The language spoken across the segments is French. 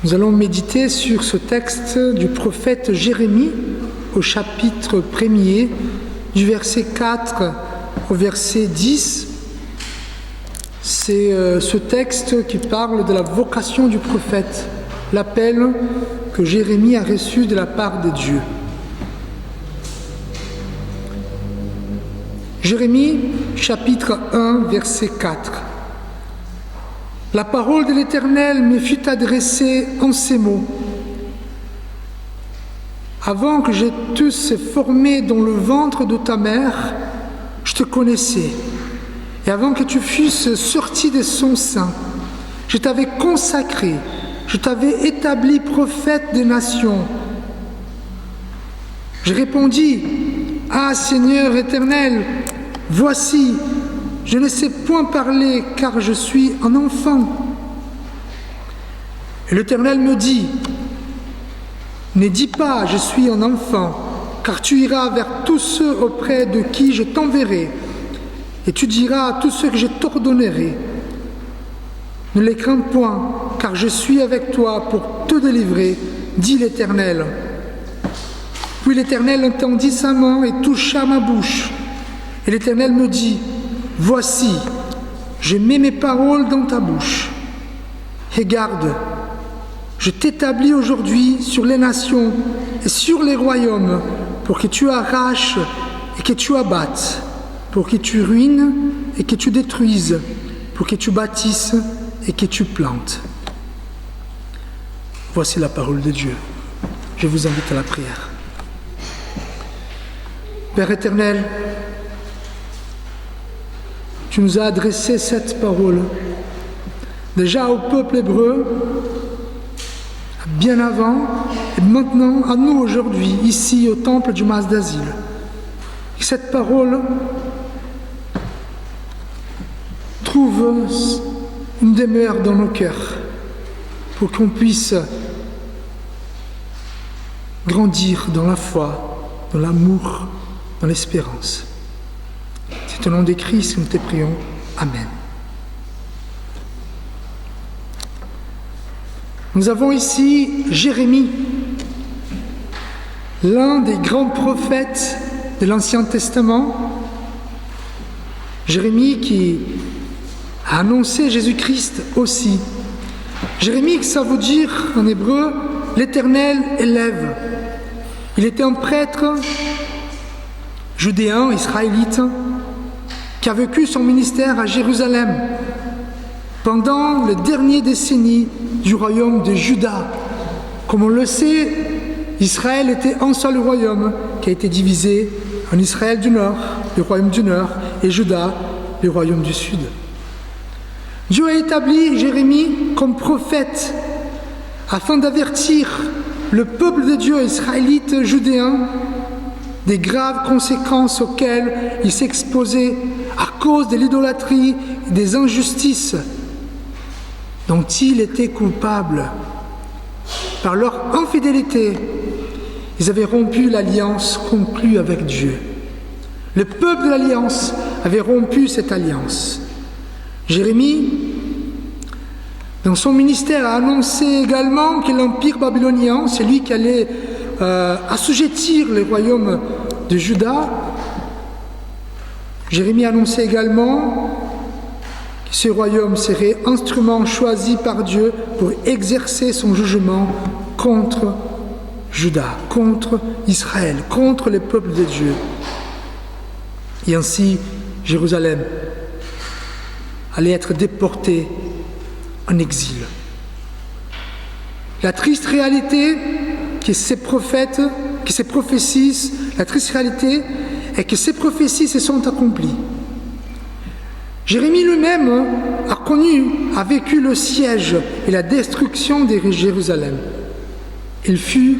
Nous allons méditer sur ce texte du prophète Jérémie au chapitre 1er, du verset 4 au verset 10. C'est ce texte qui parle de la vocation du prophète, l'appel que Jérémie a reçu de la part de Dieu. Jérémie, chapitre 1, verset 4. La parole de l'Éternel me fut adressée en ces mots. Avant que je t'eusse formé dans le ventre de ta mère, je te connaissais. Et avant que tu fusses sorti de son sein, je t'avais consacré, je t'avais établi prophète des nations. Je répondis, « Ah Seigneur éternel, voici, je ne sais point parler car je suis un enfant. » Et l'Éternel me dit, « Ne dis pas, je suis un enfant, car tu iras vers tous ceux auprès de qui je t'enverrai, et tu diras à tous ceux que je t'ordonnerai. Ne les crains point, car je suis avec toi pour te délivrer, dit l'Éternel. » Puis l'Éternel entendit sa main et toucha ma bouche. Et l'Éternel me dit, « Voici, je mets mes paroles dans ta bouche. Et garde, je t'établis aujourd'hui sur les nations et sur les royaumes pour que tu arraches et que tu abattes, pour que tu ruines et que tu détruises, pour que tu bâtisses et que tu plantes. » Voici la parole de Dieu. Je vous invite à la prière. Père éternel, tu nous as adressé cette parole, déjà au peuple hébreu, bien avant, et maintenant à nous aujourd'hui, ici au temple du Mas d'Asile. Et cette parole trouve une demeure dans nos cœurs pour qu'on puisse grandir dans la foi, dans l'amour, dans l'espérance. C'est au nom de Christ que nous te prions. Amen. Nous avons ici Jérémie, l'un des grands prophètes de l'Ancien Testament. Jérémie qui a annoncé Jésus-Christ aussi. Jérémie, ça veut dire en hébreu « l'Éternel élève ». Il était un prêtre judéen, israélite, qui a vécu son ministère à Jérusalem pendant les dernières décennies du royaume de Juda. Comme on le sait, Israël était un seul royaume qui a été divisé en Israël du Nord, le royaume du Nord, et Juda, le royaume du Sud. Dieu a établi Jérémie comme prophète afin d'avertir le peuple de Dieu israélite judéen des graves conséquences auxquelles il s'exposait à cause de l'idolâtrie et des injustices dont il était coupable. Par leur infidélité, ils avaient rompu l'alliance conclue avec Dieu. Le peuple de l'alliance avait rompu cette alliance. Jérémie, dans son ministère, a annoncé également que l'empire babylonien, celui qui allait assujettir le royaume de Juda, Jérémie a annoncé également que ce royaume serait instrument choisi par Dieu pour exercer son jugement contre Juda, contre Israël, contre le peuple de Dieu. Et ainsi, Jérusalem allait être déportée en exil. La triste réalité que ces prophètes, que ces prophéties, la triste réalité est que ces prophéties se sont accomplies. Jérémie lui-même a vécu le siège et la destruction de Jérusalem. Il fut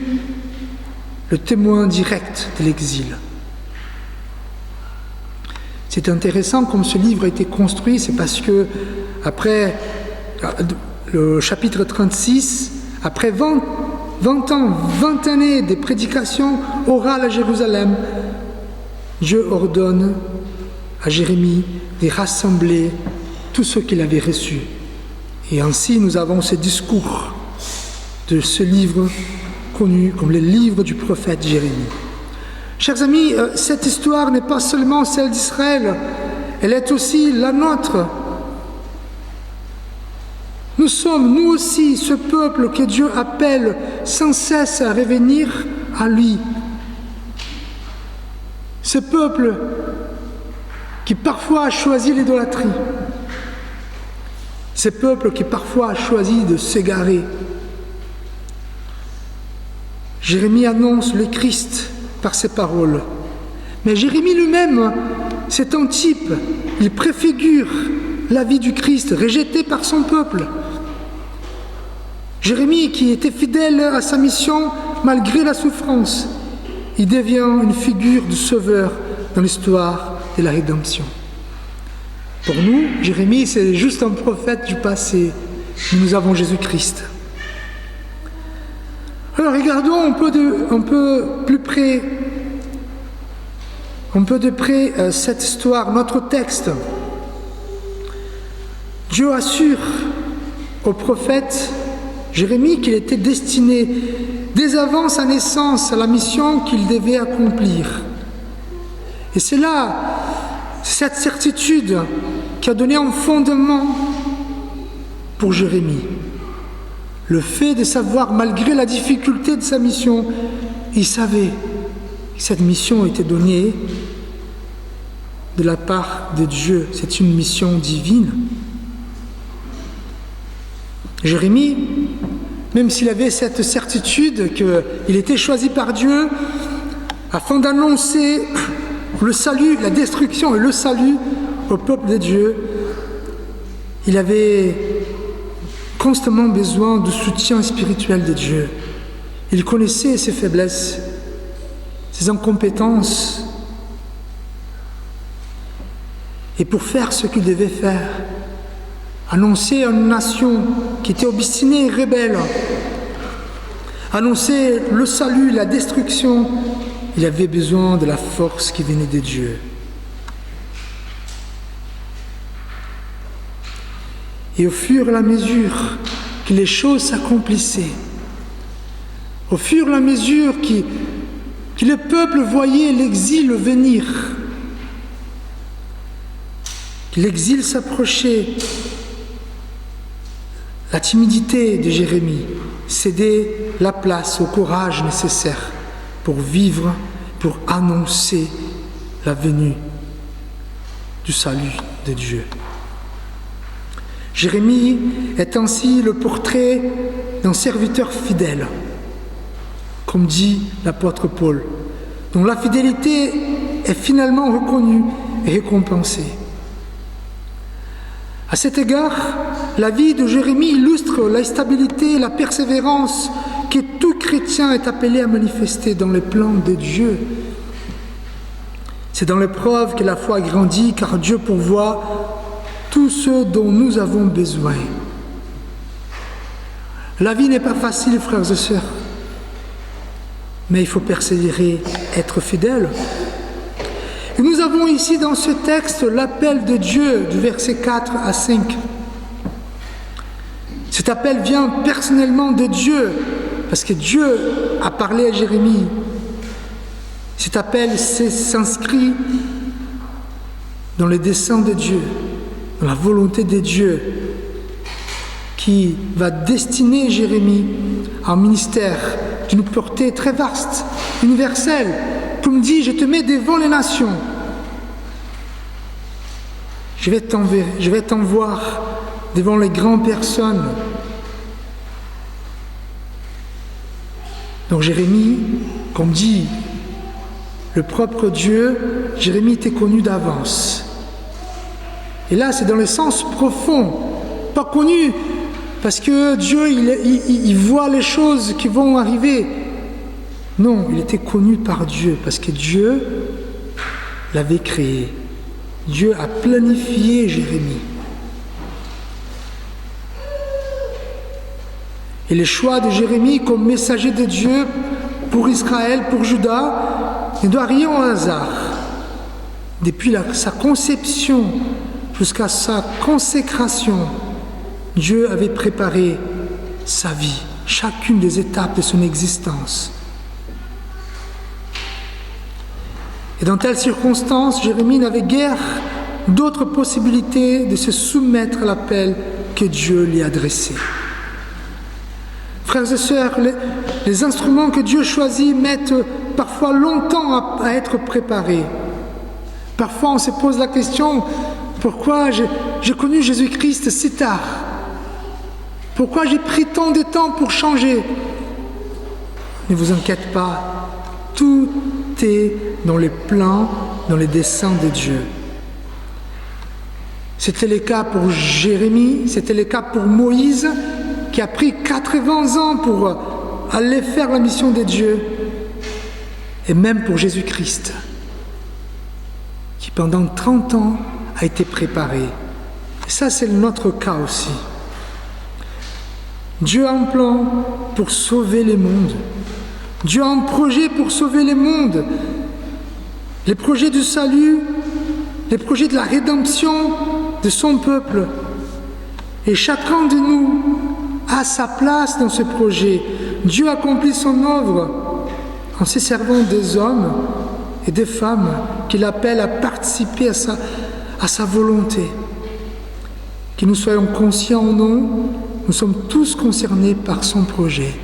le témoin direct de l'exil. C'est intéressant comme ce livre a été construit, c'est parce que après le chapitre 36, après 20 ans, 20 années de prédication orale à Jérusalem, Dieu ordonne à Jérémie de rassembler tout ce qu'il avait reçu. Et ainsi, nous avons ce discours de ce livre connu comme les livres du prophète Jérémie. Chers amis, cette histoire n'est pas seulement celle d'Israël, elle est aussi la nôtre. Nous sommes, nous aussi, ce peuple que Dieu appelle sans cesse à revenir à lui. Ce peuple qui parfois a choisi l'idolâtrie. Ce peuple qui parfois a choisi de s'égarer. Jérémie annonce le Christ par ses paroles. Mais Jérémie lui-même, c'est un type, il préfigure la vie du Christ, rejeté par son peuple. Jérémie, qui était fidèle à sa mission malgré la souffrance, il devient une figure du Sauveur dans l'histoire de la rédemption. Pour nous, Jérémie, c'est juste un prophète du passé. Nous avons Jésus-Christ. Alors regardons un peu de près cette histoire, notre texte. Dieu assure au prophète Jérémie qu'il était destiné dès avant sa naissance à la mission qu'il devait accomplir. Et c'est là, cette certitude qui a donné un fondement pour Jérémie. Le fait de savoir, malgré la difficulté de sa mission, il savait que cette mission était donnée de la part de Dieu. C'est une mission divine. Jérémie, même s'il avait cette certitude qu'il était choisi par Dieu afin d'annoncer le salut, la destruction et le salut au peuple de Dieu, il avait constamment besoin du soutien spirituel de Dieu. Il connaissait ses faiblesses, ses incompétences. Et pour faire ce qu'il devait faire, annoncer à une nation qui était obstinée et rebelle, annoncer le salut, la destruction, il avait besoin de la force qui venait de Dieu. Et au fur et à mesure que les choses s'accomplissaient, au fur et à mesure que le peuple voyait l'exil venir, que l'exil s'approchait, la timidité de Jérémie cédait la place au courage nécessaire pour vivre, pour annoncer la venue du salut de Dieu. Jérémie est ainsi le portrait d'un serviteur fidèle, comme dit l'apôtre Paul, dont la fidélité est finalement reconnue et récompensée. À cet égard, la vie de Jérémie illustre la stabilité et la persévérance que tout chrétien est appelé à manifester dans les plans de Dieu. C'est dans l'épreuve que la foi grandit, car Dieu pourvoit tout ce dont nous avons besoin. La vie n'est pas facile, frères et sœurs, mais il faut persévérer, être fidèle. Et nous avons ici dans ce texte l'appel de Dieu du verset 4 à 5. Cet appel vient personnellement de Dieu, parce que Dieu a parlé à Jérémie. Cet appel s'inscrit dans le dessein de Dieu, dans la volonté de Dieu, qui va destiner Jérémie à un ministère d'une portée très vaste, universelle. Comme dit, je te mets devant les nations. Je vais t'envoyer devant les grandes personnes. Donc Jérémie, comme dit le propre Dieu, Jérémie était connu d'avance. Et là, c'est dans le sens profond, pas connu parce que Dieu, il voit les choses qui vont arriver. Non, il était connu par Dieu, parce que Dieu l'avait créé. Dieu a planifié Jérémie. Et le choix de Jérémie comme messager de Dieu pour Israël, pour Juda, ne doit rien au hasard. Depuis sa conception jusqu'à sa consécration, Dieu avait préparé sa vie chacune des étapes de son existence. Et dans telles circonstances, Jérémie n'avait guère d'autre possibilité de se soumettre à l'appel que Dieu lui a adressé. Frères et sœurs, les instruments que Dieu choisit mettent parfois longtemps à être préparés. Parfois on se pose la question, pourquoi j'ai connu Jésus-Christ si tard? Pourquoi j'ai pris tant de temps pour changer? Ne vous inquiétez pas, tout est dans les plans, dans les desseins de Dieu. C'était le cas pour Jérémie, c'était le cas pour Moïse, qui a pris 80 ans pour aller faire la mission de Dieu, et même pour Jésus-Christ, qui pendant 30 ans a été préparé. Et ça, c'est notre cas aussi. Dieu a un plan pour sauver le monde. Dieu a un projet pour sauver le monde. Les projets du salut, les projets de la rédemption de son peuple. Et chacun de nous a sa place dans ce projet. Dieu accomplit son œuvre en se servant des hommes et des femmes qu'il appelle à participer à sa volonté. Que nous soyons conscients ou non, nous sommes tous concernés par son projet.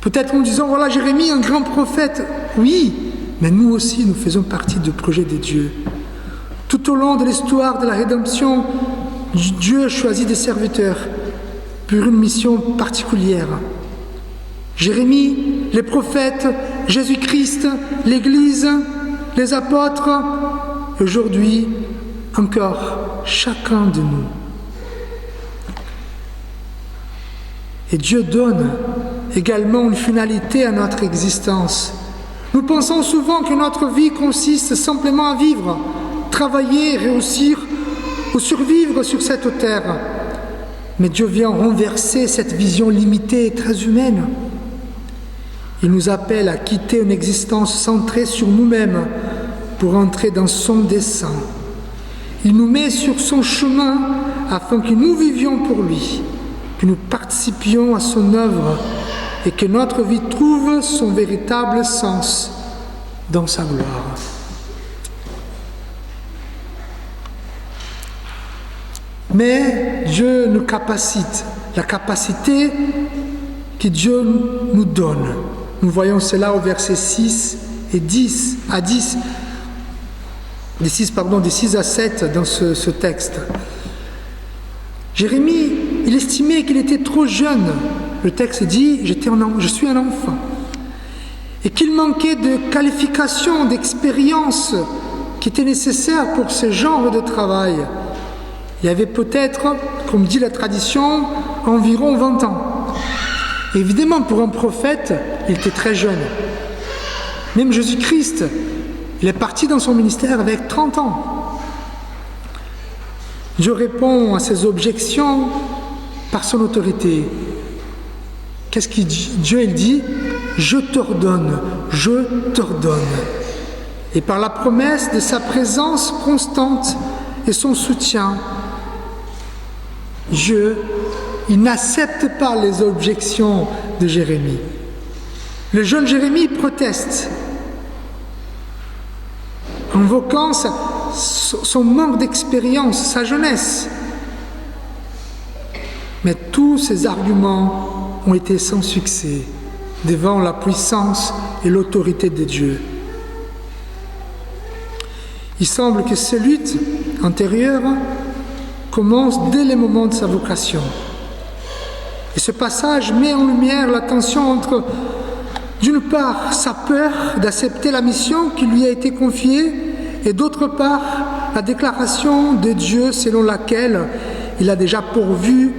Peut-être en disant, voilà, Jérémie, un grand prophète. Oui, mais nous aussi, nous faisons partie du projet de Dieu. Tout au long de l'histoire de la rédemption, Dieu choisit des serviteurs pour une mission particulière. Jérémie, les prophètes, Jésus-Christ, l'Église, les apôtres, aujourd'hui encore chacun de nous. Et Dieu donne également une finalité à notre existence. Nous pensons souvent que notre vie consiste simplement à vivre, travailler, réussir ou survivre sur cette terre. Mais Dieu vient renverser cette vision limitée et très humaine. Il nous appelle à quitter une existence centrée sur nous-mêmes pour entrer dans son dessein. Il nous met sur son chemin afin que nous vivions pour lui, que nous participions à son œuvre et que notre vie trouve son véritable sens dans sa gloire. Mais Dieu nous capacite, la capacité que Dieu nous donne. Nous voyons cela au verset 6 et 10 à 10, des 6 à 7 dans ce texte. Jérémie, il estimait qu'il était trop jeune. Le texte dit, je suis un enfant. Et qu'il manquait de qualifications, d'expérience qui étaient nécessaires pour ce genre de travail. Il y avait peut-être, comme dit la tradition, environ 20 ans. Et évidemment, pour un prophète, il était très jeune. Même Jésus-Christ, il est parti dans son ministère avec 30 ans. Dieu répond à ces objections par son autorité. Qu'est-ce qu'il dit? Dieu, il dit, je t'ordonne. Et par la promesse de sa présence constante et son soutien, Dieu, il n'accepte pas les objections de Jérémie. Le jeune Jérémie proteste, invoquant son manque d'expérience, sa jeunesse. Mais tous ces arguments ont été sans succès devant la puissance et l'autorité de Dieu. Il semble que ces luttes intérieures commencent dès le moment de sa vocation. Et ce passage met en lumière la tension entre, d'une part, sa peur d'accepter la mission qui lui a été confiée, et d'autre part, la déclaration de Dieu selon laquelle il a déjà pourvu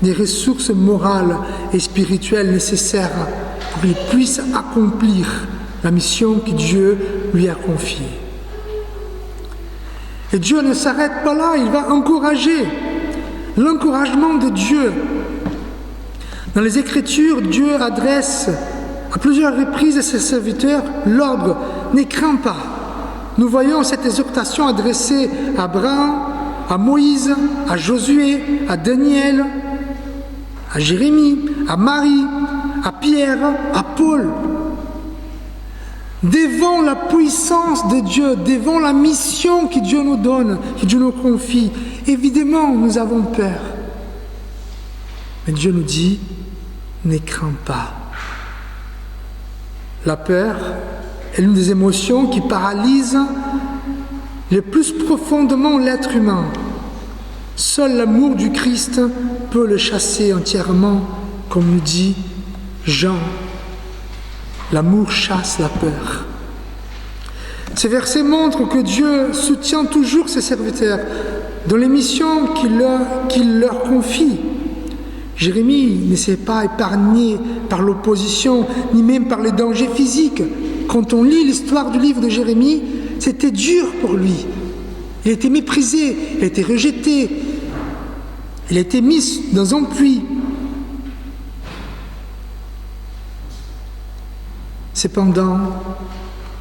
des ressources morales et spirituelles nécessaires pour qu'il puisse accomplir la mission que Dieu lui a confiée. Et Dieu ne s'arrête pas là, il va encourager l'encouragement de Dieu. Dans les Écritures, Dieu adresse à plusieurs reprises à ses serviteurs l'ordre « Ne crains pas ». Nous voyons cette exhortation adressée à Abraham, à Moïse, à Josué, à Daniel, à Jérémie, à Marie, à Pierre, à Paul. Devant la puissance de Dieu, devant la mission que Dieu nous donne, que Dieu nous confie, évidemment, nous avons peur. Mais Dieu nous dit, ne crains pas. La peur est l'une des émotions qui paralyse le plus profondément l'être humain. Seul l'amour du Christ peut le chasser entièrement, comme nous dit Jean. L'amour chasse la peur. Ces versets montrent que Dieu soutient toujours ses serviteurs dans les missions qu'il leur confie. Jérémie ne s'est pas épargné par l'opposition, ni même par les dangers physiques. Quand on lit l'histoire du livre de Jérémie, c'était dur pour lui. Il a été méprisé, il a été rejeté, il a été mis dans un puits. Cependant,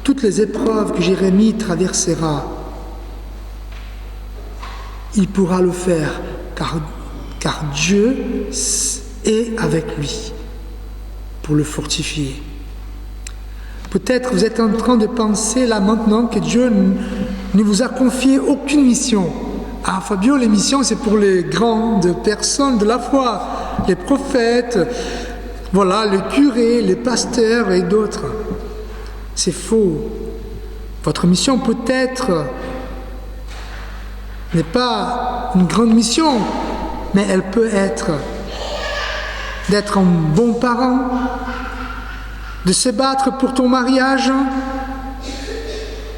toutes les épreuves que Jérémie traversera, il pourra le faire, car Dieu est avec lui pour le fortifier. Peut-être vous êtes en train de penser là maintenant que Dieu ne vous a confié aucune mission. Ah Fabio, les missions c'est pour les grandes personnes de la foi, les prophètes, voilà, les curés, les pasteurs et d'autres. C'est faux. Votre mission peut-être n'est pas une grande mission, mais elle peut être d'être un bon parent, de se battre pour ton mariage.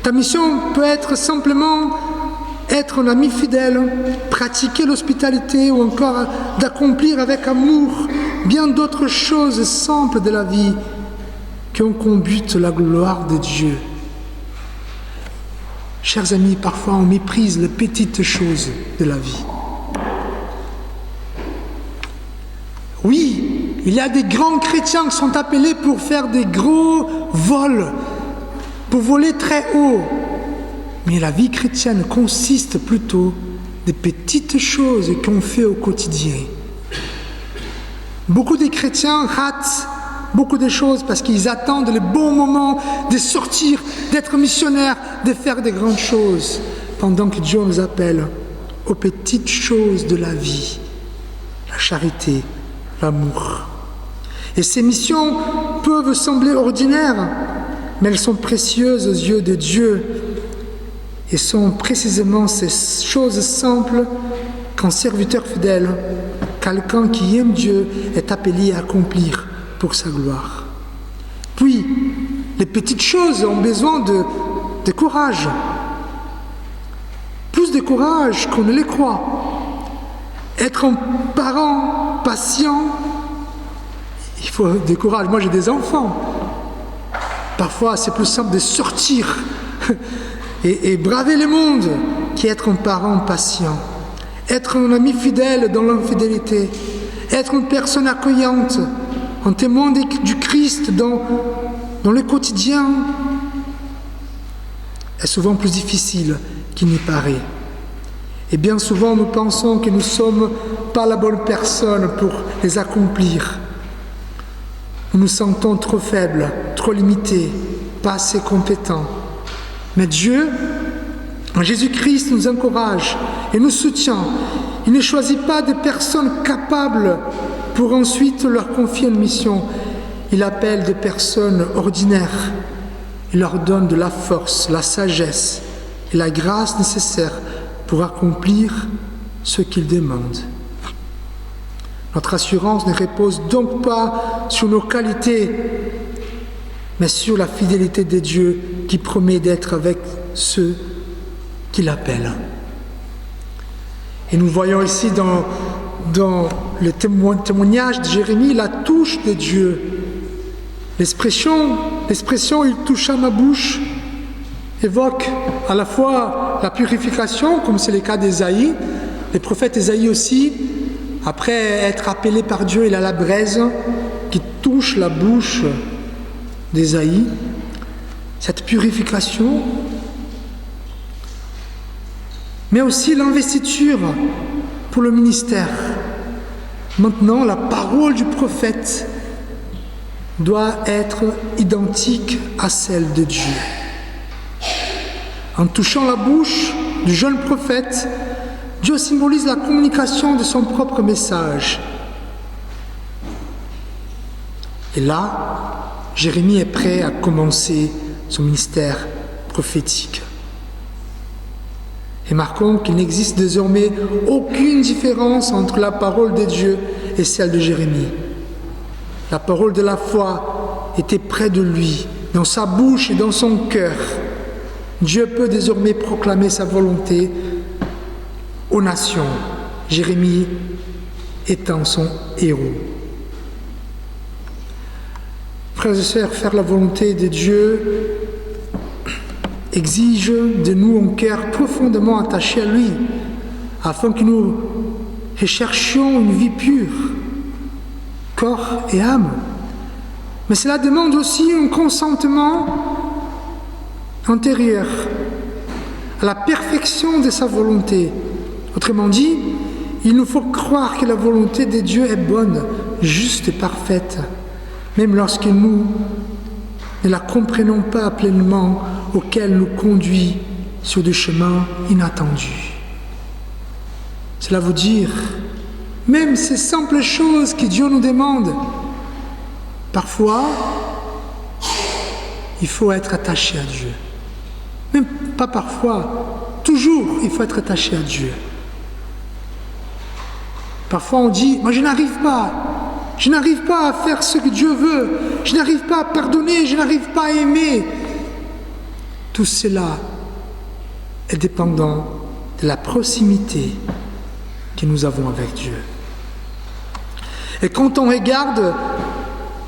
Ta mission peut être simplement être un ami fidèle, pratiquer l'hospitalité ou encore d'accomplir avec amour bien d'autres choses simples de la vie qui ont comme but la gloire de Dieu. Chers amis, parfois on méprise les petites choses de la vie. Oui, il y a des grands chrétiens qui sont appelés pour faire des gros vols, pour voler très haut. Mais la vie chrétienne consiste plutôt des petites choses qu'on fait au quotidien. Beaucoup de chrétiens ratent beaucoup de choses parce qu'ils attendent le bon moment de sortir, d'être missionnaires, de faire des grandes choses, pendant que Dieu nous appelle aux petites choses de la vie, la charité, l'amour. Et ces missions peuvent sembler ordinaires, mais elles sont précieuses aux yeux de Dieu et sont précisément ces choses simples qu'un serviteur fidèle, quelqu'un qui aime Dieu, est appelé à accomplir pour sa gloire. Puis, les petites choses ont besoin de courage. Plus de courage qu'on ne le croit. Être un parent patient, il faut du courage. Moi, j'ai des enfants. Parfois, c'est plus simple de sortir et braver le monde qu'être un parent patient. Être un ami fidèle dans l'infidélité. Être une personne accueillante, un témoin du Christ dans le quotidien est souvent plus difficile qu'il n'y paraît. Et bien souvent, nous pensons que nous ne sommes pas la bonne personne pour les accomplir. Nous nous sentons trop faibles, trop limités, pas assez compétents. Mais Dieu, en Jésus-Christ, nous encourage et nous soutient. Il ne choisit pas des personnes capables pour ensuite leur confier une mission. Il appelle des personnes ordinaires. Il leur donne de la force, la sagesse et la grâce nécessaires pour accomplir ce qu'il demande. Notre assurance ne repose donc pas sur nos qualités, mais sur la fidélité de Dieu qui promet d'être avec ceux qu'il appelle. Et nous voyons ici dans le témoignage de Jérémie la touche de Dieu. L'expression « il toucha ma bouche » évoque à la fois la purification, comme c'est le cas d'Ésaïe. Le prophète Ésaïe aussi, après être appelé par Dieu, il a la braise qui touche la bouche d'Ésaïe. Cette purification, mais aussi l'investiture pour le ministère. Maintenant, la parole du prophète doit être identique à celle de Dieu. En touchant la bouche du jeune prophète, Dieu symbolise la communication de son propre message. Et là, Jérémie est prêt à commencer son ministère prophétique. Et marquons qu'il n'existe désormais aucune différence entre la parole de Dieu et celle de Jérémie. La parole de la foi était près de lui, dans sa bouche et dans son cœur. Dieu peut désormais proclamer sa volonté aux nations, Jérémie étant son héros. Frères et sœurs, faire la volonté de Dieu exige de nous un cœur profondément attaché à lui, afin que nous recherchions une vie pure, corps et âme. Mais cela demande aussi un consentement antérieur à la perfection de sa volonté. Autrement dit, il nous faut croire que la volonté de Dieu est bonne, juste et parfaite, même lorsque nous ne la comprenons pas pleinement, auquel nous conduit sur des chemins inattendus. Cela veut dire, même ces simples choses que Dieu nous demande, parfois, il faut être attaché à Dieu. Même pas parfois, toujours il faut être attaché à Dieu. Parfois on dit, moi je n'arrive pas à faire ce que Dieu veut, je n'arrive pas à pardonner, je n'arrive pas à aimer. Tout cela est dépendant de la proximité que nous avons avec Dieu. Et quand on regarde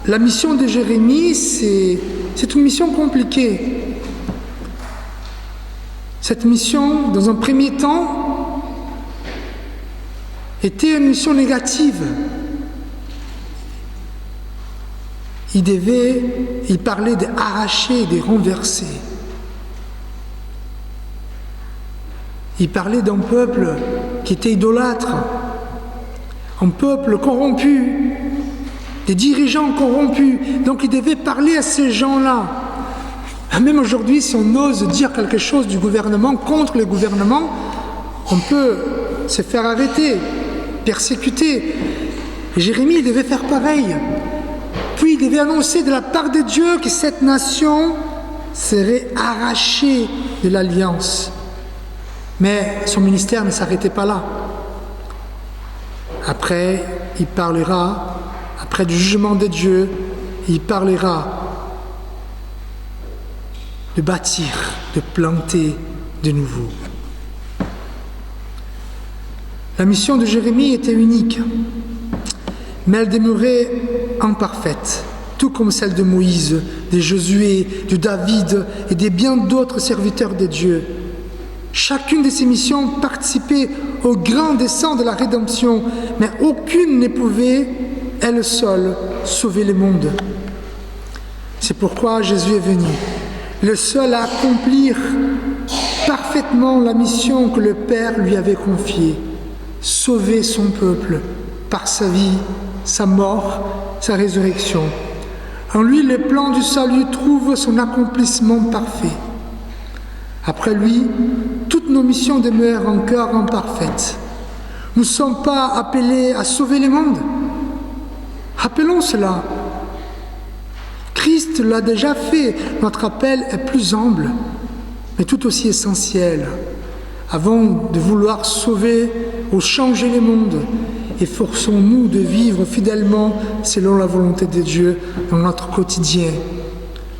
la mission de Jérémie, c'est une mission compliquée. Cette mission, dans un premier temps, était une mission négative. Il parlait d'arracher, de renverser. Il parlait d'un peuple qui était idolâtre, un peuple corrompu, des dirigeants corrompus. Donc il devait parler à ces gens-là. Même aujourd'hui, si on ose dire quelque chose du gouvernement, contre le gouvernement, on peut se faire arrêter, persécuter. Et Jérémie devait faire pareil. Puis il devait annoncer de la part de Dieu que cette nation serait arrachée de l'alliance. Mais son ministère ne s'arrêtait pas là. Après, il parlera, après du jugement de Dieu, il parlera de bâtir, de planter de nouveau. La mission de Jérémie était unique, mais elle demeurait imparfaite, tout comme celle de Moïse, de Josué, de David et de bien d'autres serviteurs de Dieu. Chacune de ces missions participait au grand dessein de la rédemption, mais aucune ne pouvait, elle seule, sauver le monde. C'est pourquoi Jésus est venu, le seul à accomplir parfaitement la mission que le Père lui avait confiée, sauver son peuple par sa vie, sa mort, sa résurrection. En lui, le plan du salut trouve son accomplissement parfait. Après lui, toutes nos missions demeurent encore imparfaites. Nous ne sommes pas appelés à sauver le monde. Rappelons cela. Christ l'a déjà fait. Notre appel est plus humble, mais tout aussi essentiel. Avant de vouloir sauver ou changer le monde, efforçons-nous de vivre fidèlement selon la volonté de Dieu dans notre quotidien,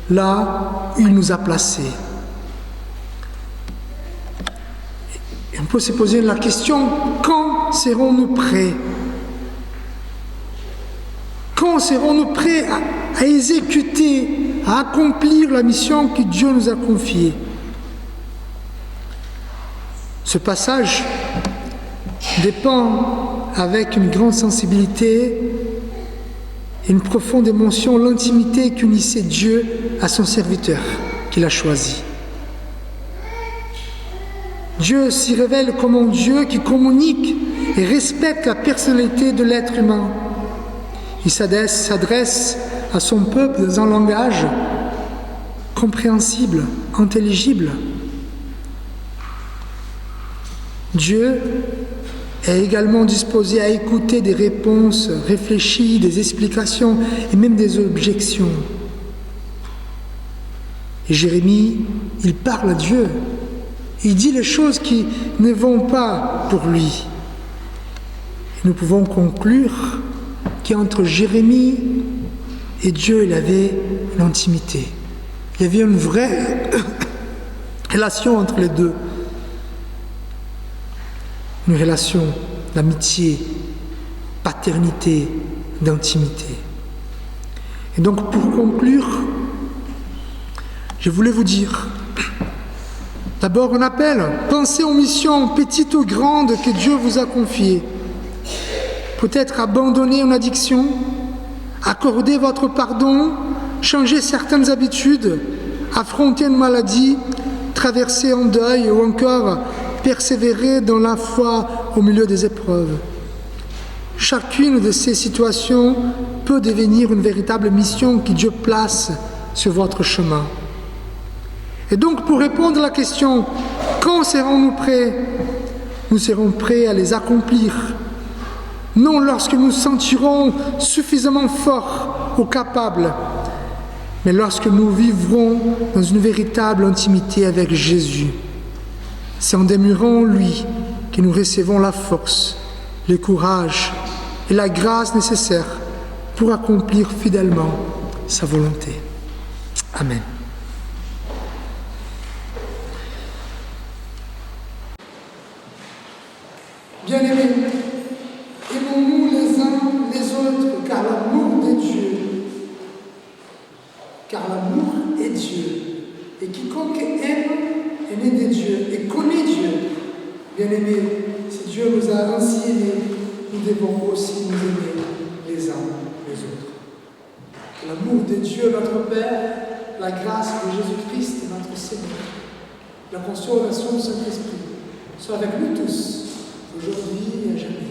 là où il nous a placés. Et on peut se poser la question, quand serons-nous prêts? Quand serons-nous prêts à exécuter, à accomplir la mission que Dieu nous a confiée? Ce passage dépend avec une grande sensibilité et une profonde émotion l'intimité qu'unissait Dieu à son serviteur qu'il a choisi. Dieu s'y révèle comme un Dieu qui communique et respecte la personnalité de l'être humain. Il s'adresse à son peuple dans un langage compréhensible, intelligible. Dieu est également disposé à écouter des réponses réfléchies, des explications et même des objections. Et Jérémie, il parle à Dieu. Il dit les choses qui ne vont pas pour lui. Et nous pouvons conclure qu'entre Jérémie et Dieu, il y avait l'intimité. Il y avait une vraie relation entre les deux. Une relation d'amitié, paternité, d'intimité. Et donc pour conclure, je voulais vous dire, d'abord un appel, pensez aux missions petites ou grandes que Dieu vous a confiées. Peut-être abandonner une addiction, accorder votre pardon, changer certaines habitudes, affronter une maladie, traverser un deuil ou encore persévérer dans la foi au milieu des épreuves. Chacune de ces situations peut devenir une véritable mission que Dieu place sur votre chemin. Et donc, pour répondre à la question « Quand serons-nous prêts ?», nous serons prêts à les accomplir. Non lorsque nous nous sentirons suffisamment forts ou capables, mais lorsque nous vivrons dans une véritable intimité avec Jésus. C'est en demeurant en lui que nous recevons la force, le courage et la grâce nécessaires pour accomplir fidèlement sa volonté. Amen. Bien-aimés, aimons-nous les uns les autres, car l'amour de Dieu, est Dieu. Et quiconque aime est né de Dieu et connaît Dieu. Bien-aimés, si Dieu nous a ainsi aimés, nous devons aussi nous aimer les uns les autres. Que l'amour de Dieu, notre Père, la grâce de Jésus-Christ, notre Seigneur, la consolation du Saint-Esprit, soit avec nous tous, aujourd'hui et à jamais.